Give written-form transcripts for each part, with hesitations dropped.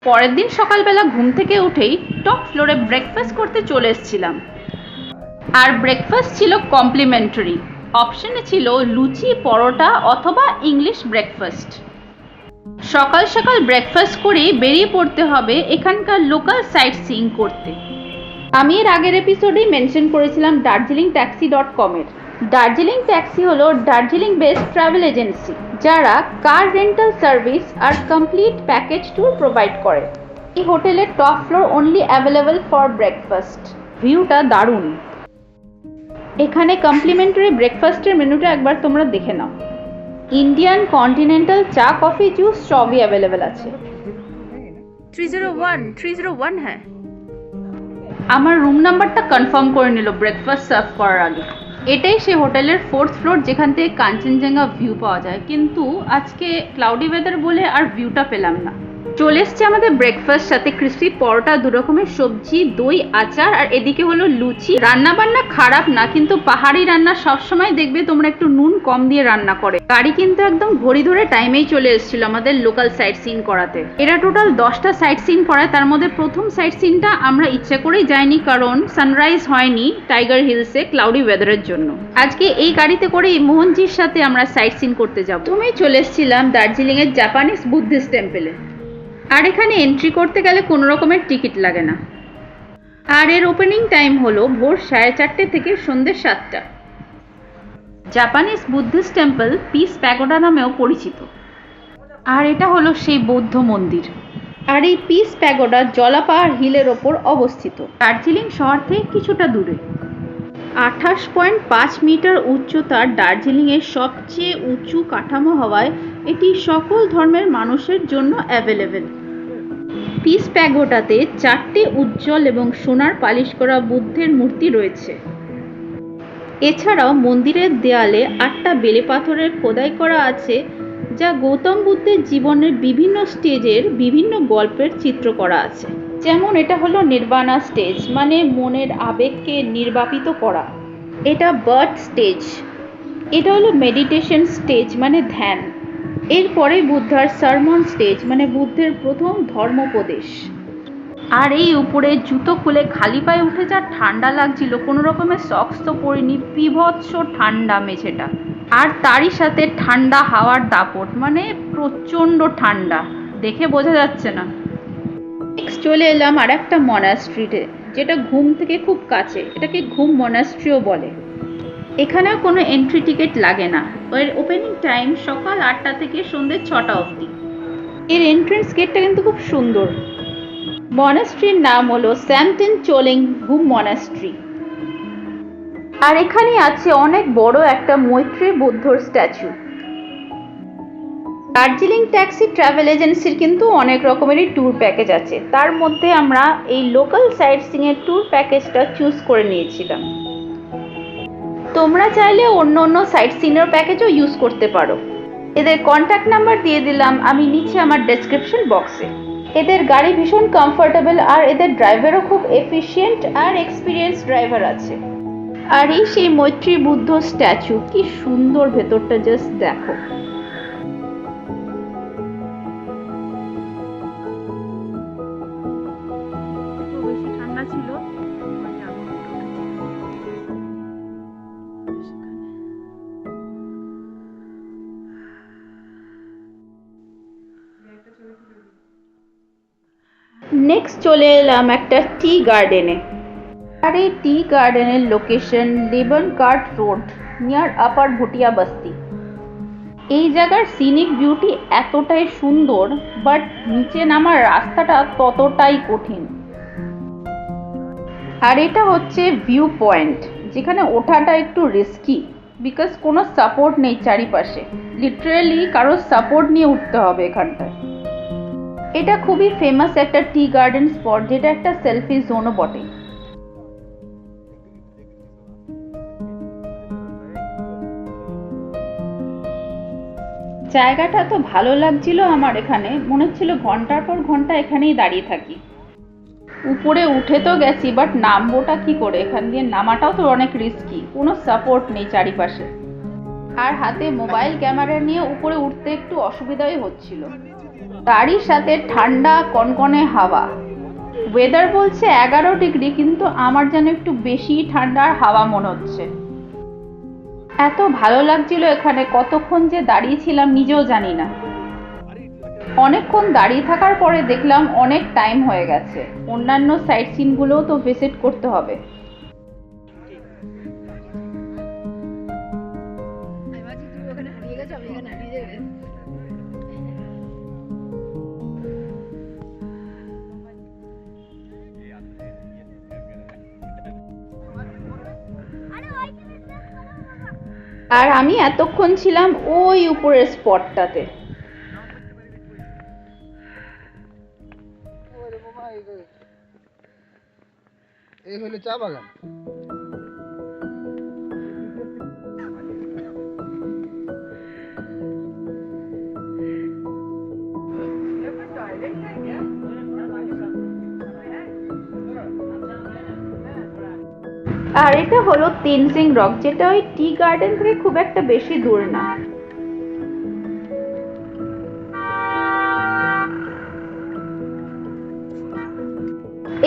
পরের দিন সকালবেলা ঘুম থেকে উঠেই টপ ফ্লোরে ব্রেকফাস্ট করতে চলে এসেছিলাম। আর ব্রেকফাস্ট ছিল কমপ্লিমেন্টারি। অপশনে ছিল লুচি, পরোটা অথবা ইংলিশ ব্রেকফাস্ট। সকাল সকাল ব্রেকফাস্ট করেই বেরিয়ে পড়তে হবে এখানকার লোকাল সাইট সিইং করতে। আমি এর আগের এপিসোডেই মেনশন করেছিলাম darjeelingtaxi.com এর। দার্জিলিং ট্যাক্সি হলো দার্জিলিং বেসড ট্রাভেল এজেন্সি, যারা কার রেন্টাল সার্ভিস আর কমপ্লিট প্যাকেজ ট্যুর প্রোভাইড করে। এই হোটেলের top floor only available for breakfast. ভিউটা দারুণ। এখানে কমপ্লিমেন্টারি ব্রেকফাস্টের মেনুটা একবার তোমরা দেখে নাও। ইন্ডিয়ান, কন্টিনেন্টাল, চা, কফি, জুস সবই অ্যাভেলেবেল আছে। 301 হ্যাঁ। আমার রুম নাম্বারটা কনফার্ম করে নিল ব্রেকফাস্ট সার্ভ করার আগে। এটাই সে হোটেলের 4th ফ্লোর, যেখান থেকে কাঞ্চনজঙ্ঘা ভিউ পাওয়া যায়। কিন্তু আজকে ক্লাউডি ওয়েদার বলে আর ভিউটা পেলাম না। চলে এসছে আমাদের ব্রেকফাস্ট, সাথে ক্রিস্পি পরোটা, 2 রকমের সবজি, দই, আচার, আর এদিকে হলো লুচি। রান্না বান্না খারাপ না, কিন্তু পাহাড়ি রান্না সবসময় দেখবে তোমরা একটু নুন কম দিয়ে রান্না করে। গাড়ি কিন্তু একদম ঘড়ি ধরে টাইমেই চলে এসেছিল আমাদের লোকাল সাইট সিন করাতে। এরা টোটাল 10টা সাইট সিন করায়, তার মধ্যে প্রথম সাইট সিনটা আমরা ইচ্ছা করেই যাইনি, কারণ সানরাইজ হয়নি টাইগার হিলসে ক্লাউডি ওয়েদারের জন্য। আজকে এই গাড়িতে করেই মোহনজির সাথে আমরা সাইট সিন করতে যাব। তুমি চলে এসেছিলাম দার্জিলিং এর জাপানিজ বুদ্ধিস্ট টেম্পলে। আর এখানে এন্ট্রি করতে গেলে কোনো রকমের টিকিট লাগে না। আর এর ওপেনিং টাইম হলো ভোর 4:30 থেকে সন্ধ্যে 7টা। Japanese Buddhist temple peace pagoda নামেও পরিচিত। আর এটা হলো সেই বৌদ্ধ মন্দির। আর এই পিস প্যাগোডা জলাপাহাড় হিলের ওপর অবস্থিত, দার্জিলিং শহর থেকে কিছুটা দূরে। 28.5 মিটার উচ্চতার দার্জিলিংয়ের সবচেয়ে উঁচু কাঠামো হওয়ায় এটি সকল ধর্মের মানুষের জন্য অ্যাভেলেবেল। পিস প্যাগোডাতে 4টে উজ্জ্বল এবং সোনার পালিশ করা বুদ্ধের মূর্তি রয়েছে। এছাড়াও মন্দিরের দেয়ালে 8টা বেলে পাথরের খোদাই করা আছে, যা গৌতম বুদ্ধের জীবনের বিভিন্ন স্টেজের বিভিন্ন গল্পের চিত্র করা আছে। যেমন এটা হলো নির্বাণা স্টেজ, মানে মনের আবেগকে নির্বাপিত করা। এটা বার্থ স্টেজ। এটা হলো মেডিটেশন স্টেজ, মানে ধ্যান। এরপরে বুদ্ধার সারমন স্টেজ, মানে বুদ্ধের প্রথম ধর্মোপদেশ। আর এই উপরে জুতো খুলে খালি পায়ে উঠে যা ঠান্ডা লাগছিল, কোনো রকমের সক্স তো পরিনি, বিভৎস ঠান্ডা মেঝেটা। আর তারই সাথে ঠান্ডা হাওয়ার দাপট, মানে প্রচণ্ড ঠান্ডা, দেখে বোঝা যাচ্ছে না। নেক্সট চলে এলাম আর একটা মনাস্ট্রিতে, যেটা ঘুম থেকে খুব কাছে। এটাকে ঘুম মনাস্ট্রিও বলে। এখানেও কোনো এন্ট্রি টিকিট লাগে না। এর ওপেনিং টাইম সকাল 8টা থেকে সন্ধ্যে 6টা অবধি। এর এন্ট্রেন্স গেটটা কিন্তু খুব সুন্দর। মনাস্ট্রির নাম হলো স্যামটেন চোলিং ঘুম মনাস্ট্রি। আর এখানে আছে অনেক বড় একটা মৈত্রী বুদ্ধর স্ট্যাচু। দার্জিলিং ট্যাক্সি ট্রাভেল এজেন্সির কিন্তু অনেক রকমেরই ট্যুর প্যাকেজ আছে। তার মধ্যে আমরা এই লোকাল সাইট সিইং এর ট্যুর প্যাকেজটা চুজ করে নিয়েছিলাম। তোমরা চাইলে অন্য অন্য সাইট সিইং প্যাকেজও ইউজ করতে পারো। এদের কন্ট্যাক্ট নাম্বার দিয়ে দিলাম আমি নিচে আমার ডেসক্রিপশন বক্সে। এদের গাড়ি ভীষণ কমফোর্টেবল, আর এদের ড্রাইভারও খুব এফিশিয়েন্ট আর এক্সপিরিয়েন্স ড্রাইভার আছে। আর এই সেই মৈত্রী বুদ্ধ স্ট্যাচু, কি সুন্দর ভেতরটা, জাস্ট দেখো। বেশি ঠান্ডা ছিল। নেক্সট চলে এলাম একটা টি গার্ডেনে। আর এই টি গার্ডেনের location Lebong cart road, near আপার ভুটিয়া বস্তি। এই জায়গার সিনিক বিউটি এতটাই সুন্দর, বাট নিচে নামার রাস্তাটা ততটাই কঠিন। আর এটা হচ্ছে ভিউ পয়েন্ট, যেখানে ওঠাটা একটু রিস্কি, বিকজ কোনো সাপোর্ট নেই চারিপাশে। লিটারেলি কারোর সাপোর্ট নিয়ে উঠতে হবে এখানটায়। এটা খুবই ফেমাস একটা টি গার্ডেন স্পট, যেটা একটা সেলফি জোনও বটে। জায়গাটা তো ভালো লাগছিল আমার, এখানে মনে হচ্ছিল ঘন্টার পর ঘন্টা এখানেই দাঁড়িয়ে থাকি। উপরে উঠে তো গেছি, বাট নামবোটা কি করে? এখান দিয়ে নামাটাও তো অনেক রিস্কি, কোনো সাপোর্ট নেই চারিপাশে। আর হাতে মোবাইল ক্যামেরা নিয়ে উপরে উঠতে একটু অসুবিধাই হচ্ছিল। তারই সাথে ঠান্ডা কনকনে হাওয়া। ওয়েদার বলছে 11 ডিগ্রি, কিন্তু আমার যেন একটু বেশি ঠান্ডার হাওয়া মনে হচ্ছে। এত ভালো লাগছিল এখানে, কতক্ষণ যে দাঁড়িয়ে ছিলাম নিজেও জানি না। অনেকক্ষণ দাঁড়িয়ে থাকার পরে দেখলাম অনেক টাইম হয়ে গেছে, অন্যান্য সাইট সিনগুলোও তো ভিজিট করতে হবে। আর আমি এতক্ষণ ছিলাম ওই উপরের স্পটটাতে। এই হলো চা বাগান। আর এটা হলো তেনজিং রক, যেটা ওই টি গার্ডেন থেকে খুব একটা বেশি দূর না।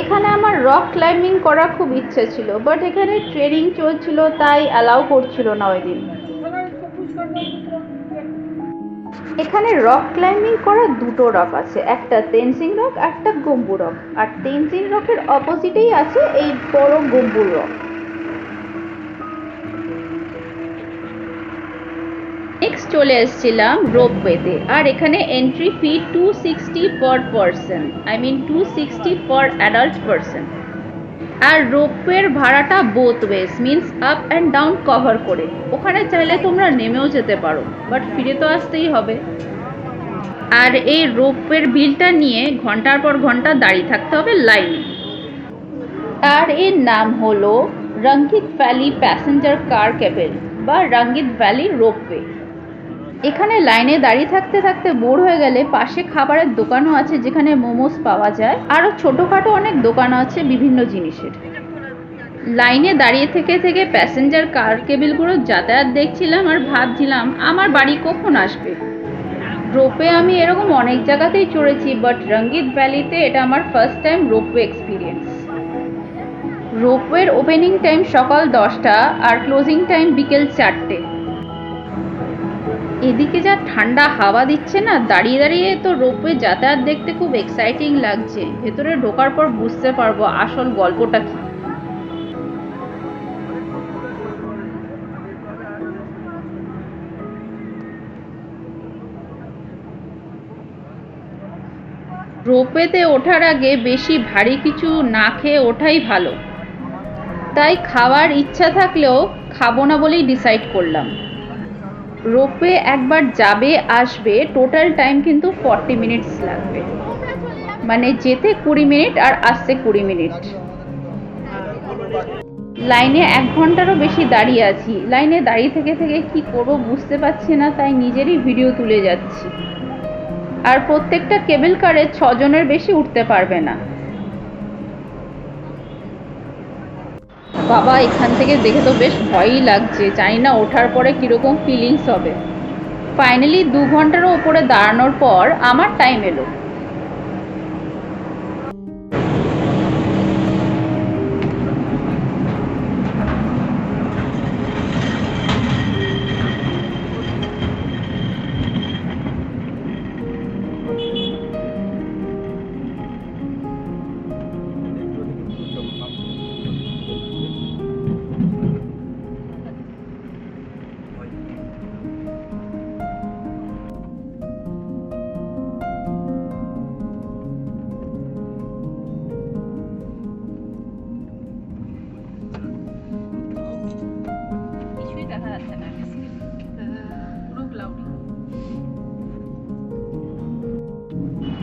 এখানে আমার রক ক্লাইম্বিং করার খুব ইচ্ছে ছিল, বাট এখানে ট্রেনিং চলছিল তাই অ্যালাউ করছিল না ওই দিন। এখানে রক ক্লাইম্বিং করার দুটো রক আছে, একটা তেনজিং রক, একটা গম্বু রক। আর তেনজিং রকের অপোজিটেই আছে এই বড় গম্বু রক। নেক্সট চলে এসেছিলাম রোপওয়েতে, আর এখানে entry fee 260 per person, I mean 260 per adult person. আর রোপওয়ের ভাড়াটা both ways, means up and down cover করে। ওখানে চাইলে তোমরা নেমেও যেতে পারো, বাট ফিরে তো আসতেই হবে। আর এই রোপওয়ের বিলটা নিয়ে ঘন্টার পর ঘন্টা দাঁড়িয়ে থাকতে হবে লাইনে। আর এর নাম হলো রঙ্গিত ভ্যালি প্যাসেঞ্জার কার কেবল বা রঙ্গিত ভ্যালি রোপওয়ে। এখানে লাইনে দাঁড়িয়ে থাকতে থাকতে বোর হয়ে গেলে পাশে খাবারের দোকানও আছে, যেখানে মোমোস পাওয়া যায়। আরও ছোটোখাটো অনেক দোকান আছে বিভিন্ন জিনিসের। লাইনে দাঁড়িয়ে থেকে থেকে প্যাসেঞ্জার কার কেবিলগুলো যাতায়াত দেখছিলাম আর ভাবছিলাম আমার বাড়ি কখন আসবে। রোপওয়ে আমি এরকম অনেক জায়গাতেই চড়েছি, বাট রঙ্গিত ভ্যালিতে এটা আমার ফার্স্ট টাইম রোপওয়ে এক্সপিরিয়েন্স। রোপওয়ের ওপেনিং টাইম সকাল 10টা আর ক্লোজিং টাইম বিকেল 4টে। এদিকে যা ঠান্ডা হাওয়া দিচ্ছে না, দাঁড়িয়ে দাঁড়িয়ে তো রোপওয়ে যাতায়াত দেখতে খুব এক্সাইটিং লাগছে। ভেতরে ঢোকার পর বুঝতে পারবো আসল গল্পটা কি। রোপওয়েতে ওঠার আগে বেশি ভারী কিছু না খেয়ে ওঠাই ভালো, তাই খাওয়ার ইচ্ছা থাকলেও খাবো না বলেই ডিসাইড করলাম। রোপওয়ে একবার যাবে আসবে, টোটাল টাইম কিন্তু 40 মিনিটস লাগবে, মানে যেতে 20 মিনিট আর আসতে 20 মিনিট। লাইনে 1 ঘন্টারও বেশি দাঁড়িয়ে আছি। লাইনে দাঁড়িয়ে থেকে থেকে কি করবো বুঝতে পারছি না, তাই নিজেরই ভিডিও তুলে যাচ্ছি। আর প্রত্যেকটা কেবল কারে 6 জনের বেশি উঠতে পারবে না। বাবা, এখান থেকে দেখে তো বেশ ভয়ই লাগছে, জানি না ওঠার পরে কিরকম ফিলিংস হবে। ফাইনালি 2 ঘন্টারও উপরে দাঁড়ানোর পর আমার টাইম এলো।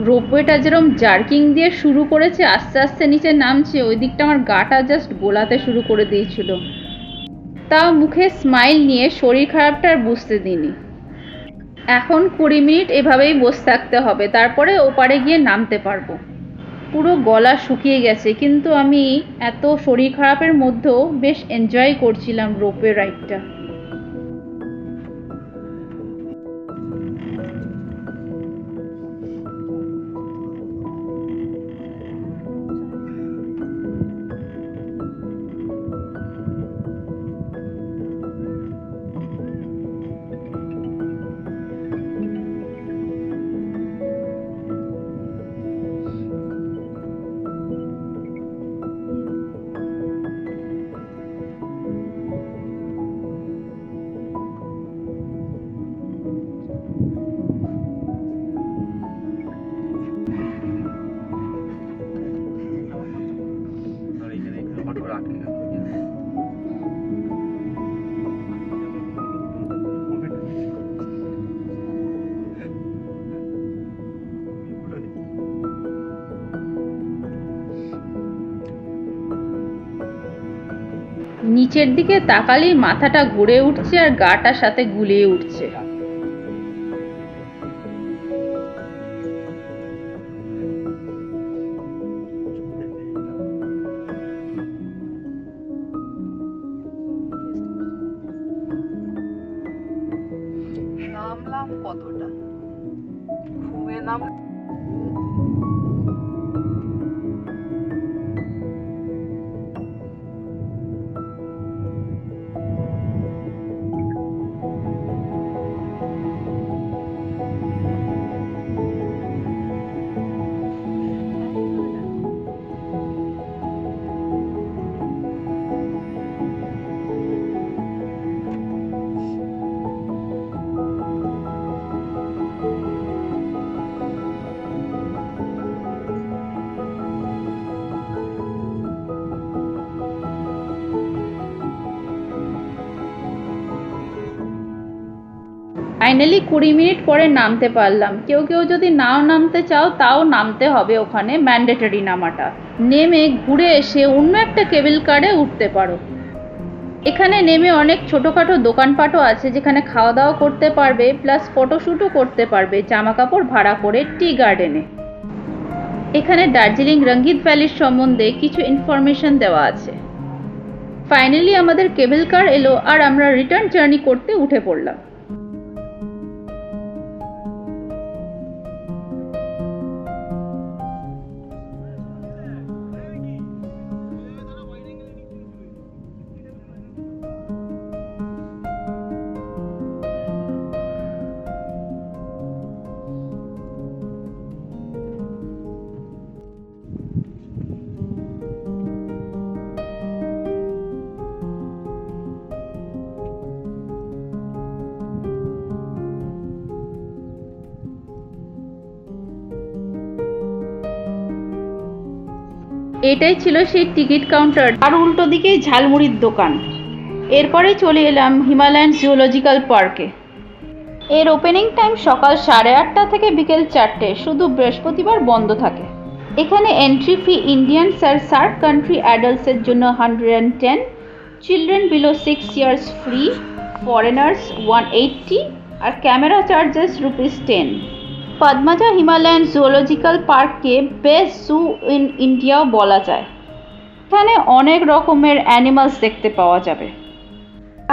রোপওয়েটা যেরকম জার্কিং দিয়ে শুরু করেছে, আস্তে আস্তে নিচে নামছে, ওই দিকটা আমার গাটা জাস্ট গোলাতে শুরু করে দিয়েছিল। তাও মুখে স্মাইল নিয়ে শরীর খারাপটা আর বুঝতে দিইনি। এখন 20 মিনিট এভাবেই বসে থাকতে হবে, তারপরে ওপারে গিয়ে নামতে পারবো। পুরো গলা শুকিয়ে গেছে, কিন্তু আমি এত শরীর খারাপের মধ্যেও বেশ এনজয় করছিলাম রোপওয়ে রাইডটা। নিচের দিকে তাকালেই মাথাটা ঘুরে উঠছে আর গাটার সাথে গুলিয়ে উঠছে। নামলাম কতটা ঘুমে নাম ফাইনালি 20 মিনিট পরে নামতে পারলাম। কেউ কেউ যদি নাও নামতে চাও তাও নামতে হবে, ওখানে ম্যান্ডেটরি নামাটা। নেমে ঘুরে এসে অন্য একটা কেবল কারে উঠতে পারো। এখানে নেমে অনেক ছোটোখাটো দোকানপাটও আছে যেখানে খাওয়া দাওয়া করতে পারবে, প্লাস ফটোশ্যুটও করতে পারবে জামা কাপড় ভাড়া করে টি গার্ডেনে। এখানে দার্জিলিং রঙ্গিত ভ্যালির সম্বন্ধে কিছু ইনফরমেশন দেওয়া আছে। ফাইনালি আমাদের কেবল কার এলো আর আমরা রিটার্ন জার্নি করতে উঠে পড়লাম। এটাই ছিল সেই টিকিট কাউন্টার, আর উল্টো দিকেই ঝালমুড়ির দোকান। এরপরে চলে এলাম হিমালয়ান জুওলজিক্যাল পার্কে। এর ওপেনিং টাইম সকাল 8:30 থেকে বিকেল 4টে, শুধু বৃহস্পতিবার বন্ধ থাকে। এখানে এন্ট্রি ফি ইন্ডিয়ানস আর সার্ক কান্ট্রি অ্যাডাল্টসের জন্য 110, children below 6 years free, foreigners 180 আর camera charges ₹10। Padmaja Himalayan zoological পার্ককে বেস্ট জু ইন ইন্ডিয়াও বলা যায়। এখানে অনেক রকমের অ্যানিমালস দেখতে পাওয়া যাবে।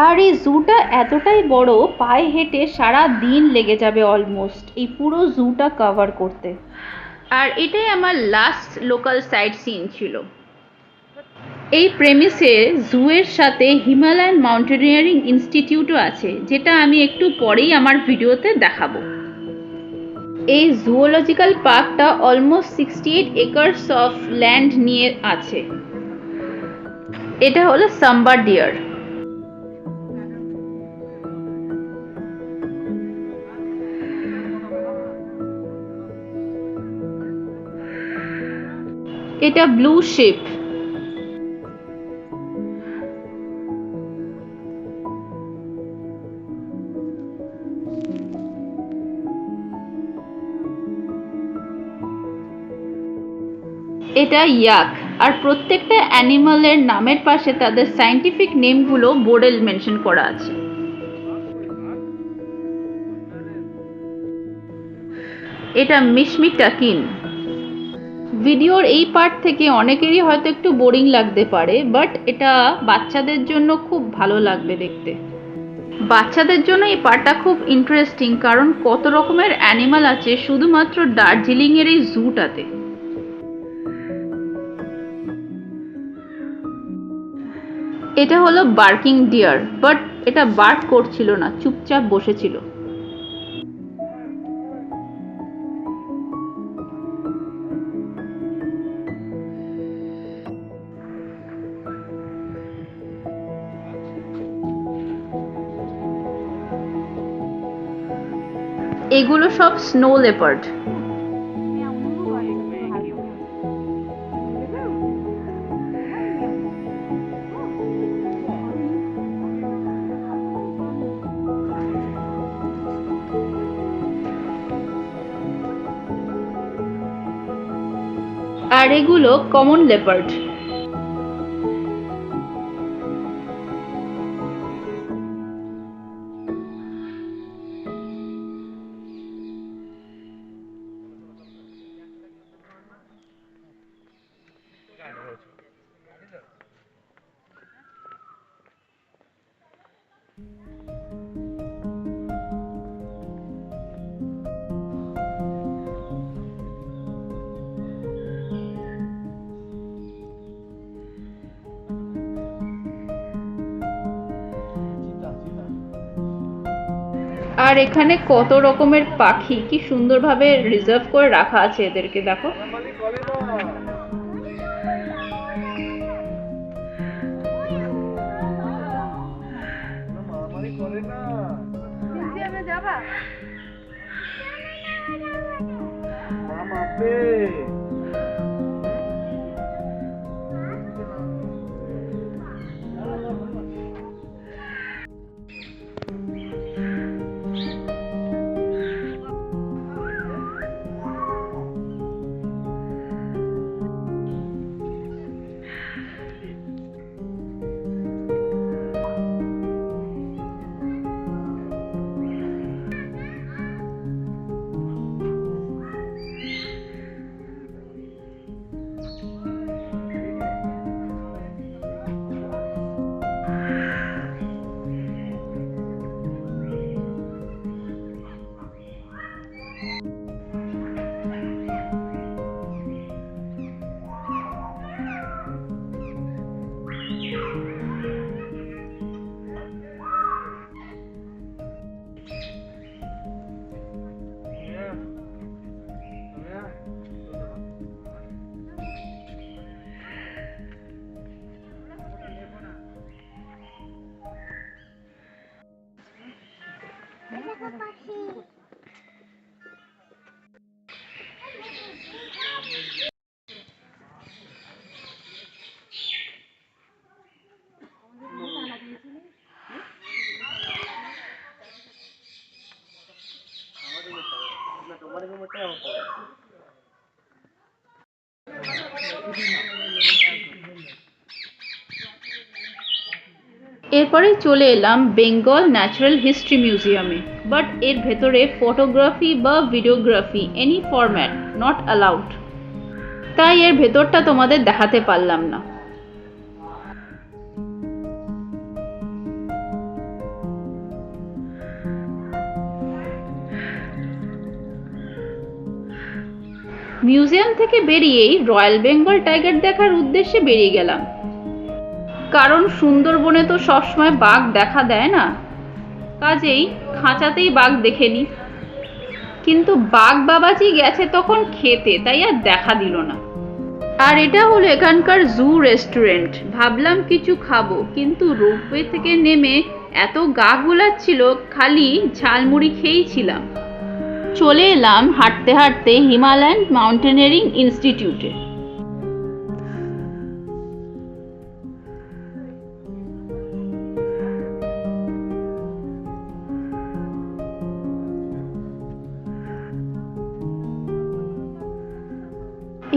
আর এই জুটা এতটাই বড়, পায়ে হেঁটে সারা দিন লেগে যাবে অলমোস্ট এই পুরো জুটা কভার করতে। আর এটাই আমার লাস্ট লোকাল সাইট সিন ছিল। এই প্রেমিসে জুয়ের সাথে হিমালয়ান মাউন্টেনিয়ারিং ইনস্টিটিউটও আছে, যেটা আমি একটু পরেই আমার ভিডিওতে দেখাবো। এই জুওলজিক্যাল পার্কটা অলমোস্ট 68 একর্স অফ ল্যান্ড নিয়ে আছে। এটা হলো সাম্বার ডিয়ার। এটা ব্লু শিপ। এটা ইয়াক। আর প্রত্যেকটা অ্যানিমালের নামের পাশে তাদের সায়েন্টিফিক নেমগুলো বোর্ডে মেনশন করা আছে। এটা মিশমি টাকিন। ভিডিওর এই পার্ট থেকে অনেকেরই হয়তো একটু বোরিং লাগতে পারে, বাট এটা বাচ্চাদের জন্য খুব ভালো লাগবে দেখতে। বাচ্চাদের জন্য এই পার্টটা খুব ইন্টারেস্টিং, কারণ কত রকমের অ্যানিমাল আছে শুধুমাত্র দার্জিলিংয়ের এই জুটাতে। এটা হলো বার্কিং ডিয়ার, বাট এটা বার্ক করছিল না, চুপচাপ বসেছিল। এগুলো সব স্নো লেপার্ড। আর এগুলো কমন লেপার্ড। আর এখানে কত রকমের পাখি, কি সুন্দরভাবে রিজার্ভ করে রাখা আছে এদেরকে, দেখো। মিউজিয়ামে যাবা? এরপরে চলে এলাম বেঙ্গল ন্যাচারাল হিস্ট্রি মিউজিয়ামে, বাট এর ভেতরে ফটোগ্রাফি বা videography any format not allowed, তাই এর ভেতরটা তোমাদের দেখাতে পারলাম না। মিউজিয়াম থেকে বেরিয়েই রয়্যাল বেঙ্গল টাইগার দেখার উদ্দেশ্যে বেরিয়ে গেলাম, কারণ সুন্দরবনে তো সবসময় বাঘ দেখা দেয় না, কাজেই খাঁচাতেই বাঘ দেখে নি। কিন্তু বাঘ বাবাজি গেছে তখন খেতে, তাই আর দেখা দিল না। আর এটা হলো এখানকার জু রেস্টুরেন্ট। ভাবলাম কিছু খাবো, কিন্তু রোপওয়ে থেকে নেমে এত গা গোলাচ্ছিল, খালি ঝালমুড়ি খেয়েই ছিলাম। চলে এলাম হাঁটতে হাঁটতে হিমালয়ান মাউন্টেনিয়ারিং ইনস্টিটিউটে।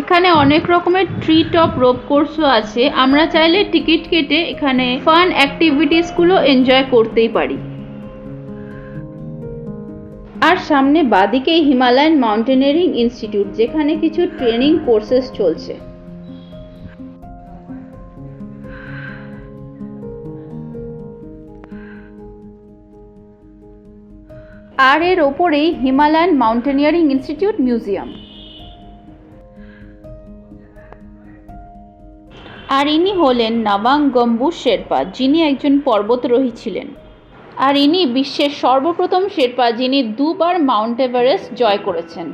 এখানে অনেক রকমের ট্রি টপ রোপ কোর্সও আছে, আমরা চাইলে টিকিট কেটে এখানে ফান অ্যাক্টিভিটিসগুলো এনজয় করতেই পারি। আর সামনে বাদিকেই হিমালয়ান মাউন্টেনিয়ারিং ইনস্টিটিউট, যেখানে কিছু ট্রেনিং কোর্সেস চলছে। আর এর ওপরেই হিমালয়ান মাউন্টেনিয়ারিং ইনস্টিটিউট মিউজিয়াম। আর ইনি হলেন নাবাং গম্বু শেরপা, যিনি একজন পর্বতারোহী ছিলেন। আর ইনি বিশ্বের সর্বপ্রথম শেরপা যিনি দুবার মাউন্ট এভারেস্ট জয় করেছেন।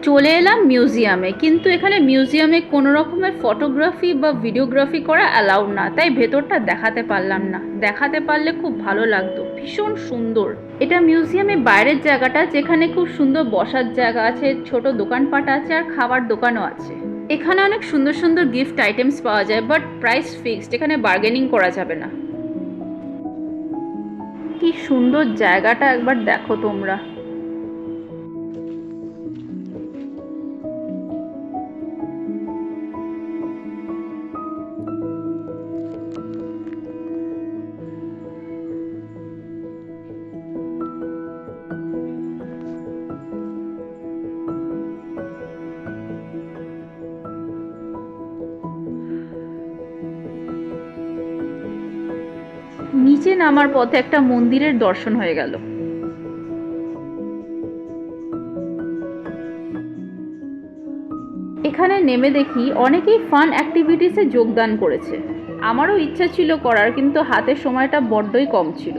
চলে এলাম মিউজিয়ামে, কিন্তু এখানে মিউজিয়ামে কোনো রকমের ফটোগ্রাফি বা ভিডিওগ্রাফি করা অ্যালাউ না, তাই ভেতরটা দেখাতে পারলাম না। দেখাতে পারলে খুব ভালো লাগতো, ভীষণ সুন্দর। এটা মিউজিয়ামের বাইরের জায়গাটা, যেখানে খুব সুন্দর বসার জায়গা আছে, ছোট দোকানপাট আছে, আর খাবার দোকানও আছে। এখানে অনেক সুন্দর সুন্দর গিফট আইটেমস পাওয়া যায়, বাট প্রাইস ফিক্সড, এখানে বার্গেনিং করা যাবে না। কি সুন্দর জায়গাটা, একবার দেখো তোমরা। নিচে নামার পথে একটা মন্দিরের দর্শন হয়ে গেল। এখানে নেমে দেখি অনেকেই ফান অ্যাক্টিভিটিসে যোগদান করেছে। আমারও ইচ্ছা ছিল করার, কিন্তু হাতের সময়টা বড্ডই কম ছিল।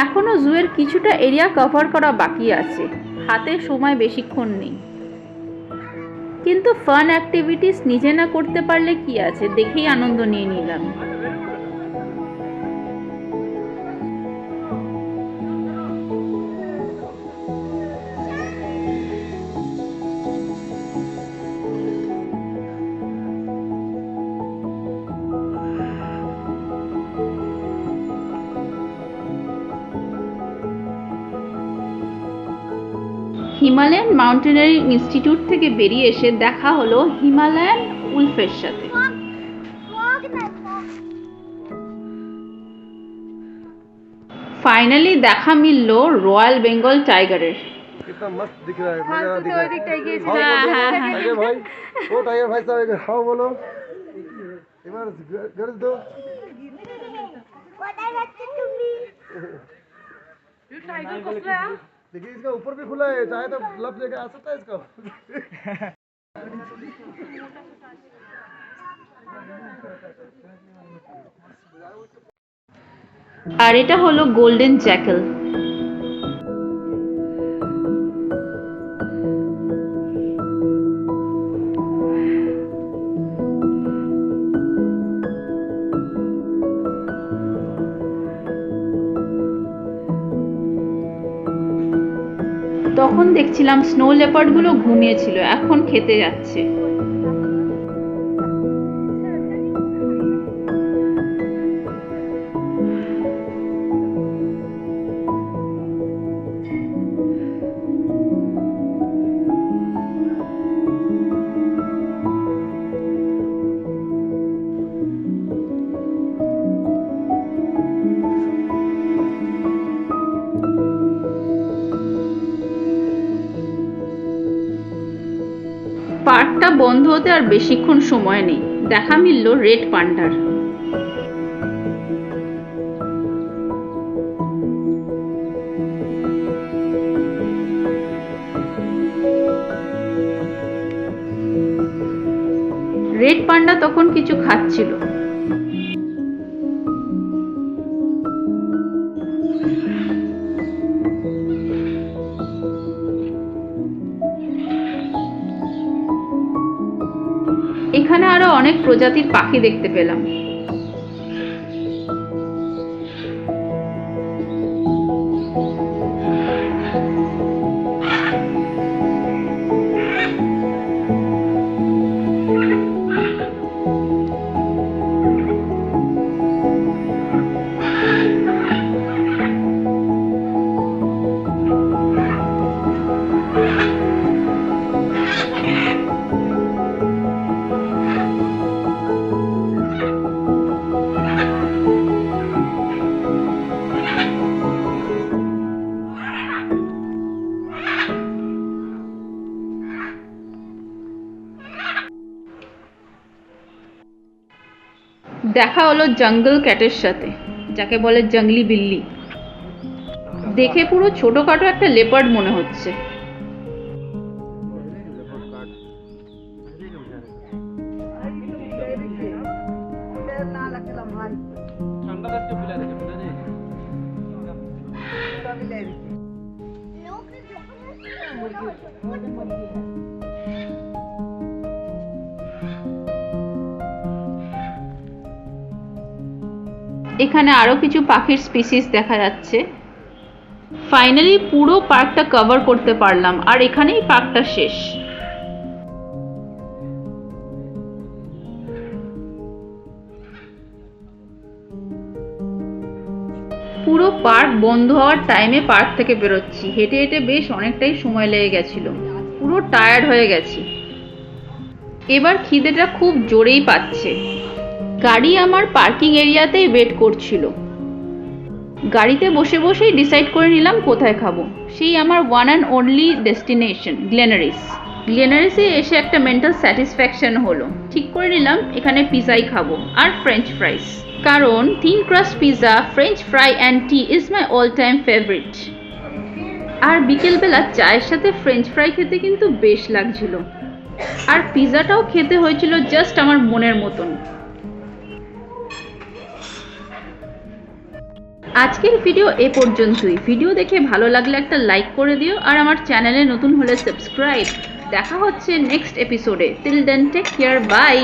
এখনও জুয়ের কিছুটা এরিয়া কভার করা বাকি আছে, হাতে সময় বেশিক্ষণ নেই। কিন্তু ফান অ্যাক্টিভিটিস নিজে না করতে পারলে কি আছে, দেখেই আনন্দ নিয়ে নিলাম। হিমালয়ান মাউন্টেনারিং ইনস্টিটিউট থেকে বেরিয়ে এসে দেখা হলো হিমালয়ান উলফের সাথে। ফাইনালি দেখা মিলল রয়্যাল বেঙ্গল টাইগারের। कितना मस्त दिख रहा है, नजारा दिख रहा है। टाइगर भाई, ओ टाइगर भाई साहब, एक हाउ बोलो, एक बार गर्ज दो। देखिए इसका ऊपर भी खुला है, चाहे तो लप लेके आ सकता है इसको। আর এটা হলো গোল্ডেন জ্যাকেল। তখন দেখছিলাম স্নো লেপার্ডগুলো ঘুমিয়েছিল, এখন খেতে যাচ্ছে। পার্কটা বন্ধ হতে আর বেশিক্ষণ সময় নেই, দেখা মিলল রেড পান্ডার। রেড পান্ডা তখন কিছু খাচ্ছিল। এখানে আরো অনেক প্রজাতির পাখি দেখতে পেলাম। দেখা হলো জঙ্গল ক্যাটের সাথে, যাকে বলে জঙ্গলি বিল্লি। দেখে পুরো ছোটখাটো একটা লেপার্ড মনে হচ্ছে। এখানে আরো কিছু পাখির স্পিসিস দেখা যাচ্ছে। ফাইনালি পুরো পার্কটা কভার করতে পারলাম, আর এখানেই পার্কটা শেষ। পুরো পার্ক বন্ধ হওয়ার টাইমে পার্ক থেকে বেরোচ্ছি। হেঁটে হেঁটে বেশ অনেকটাই সময় লেগে গেছিল, পুরো টায়ার্ড হয়ে গেছি। এবার খিদেটা খুব জোরেই পাচ্ছে। গাড়ি আমার পার্কিং এরিয়াতেই ওয়েট করছিল। গাড়িতে বসে বসেই ডিসাইড করে নিলাম কোথায় খাবো। সেই আমার one and only destination Glenary's. গ্লেনারিসে এসে একটা মেন্টাল স্যাটিসফ্যাকশন হলো। ঠিক করে নিলাম এখানে পিজাই খাবো আর ফ্রেঞ্চ ফ্রাইস। কারণ thin crust pizza, French fry and tea is my all time favourite. আর বিকেলবেলা চায়ের সাথে ফ্রেঞ্চ ফ্রাই খেতে কিন্তু বেশ লাগছিল। আর পিৎজাটাও খেতে হয়েছিল জাস্ট আমার মনের মতন। আজকের ভিডিও এ পর্যন্তই। ভিডিও দেখে ভালো লাগলে একটা লাইক করে দিও, আর আমার চ্যানেলে নতুন হলে সাবস্ক্রাইব। দেখা হচ্ছে নেক্সট এপিসোডে। Till then take care, by.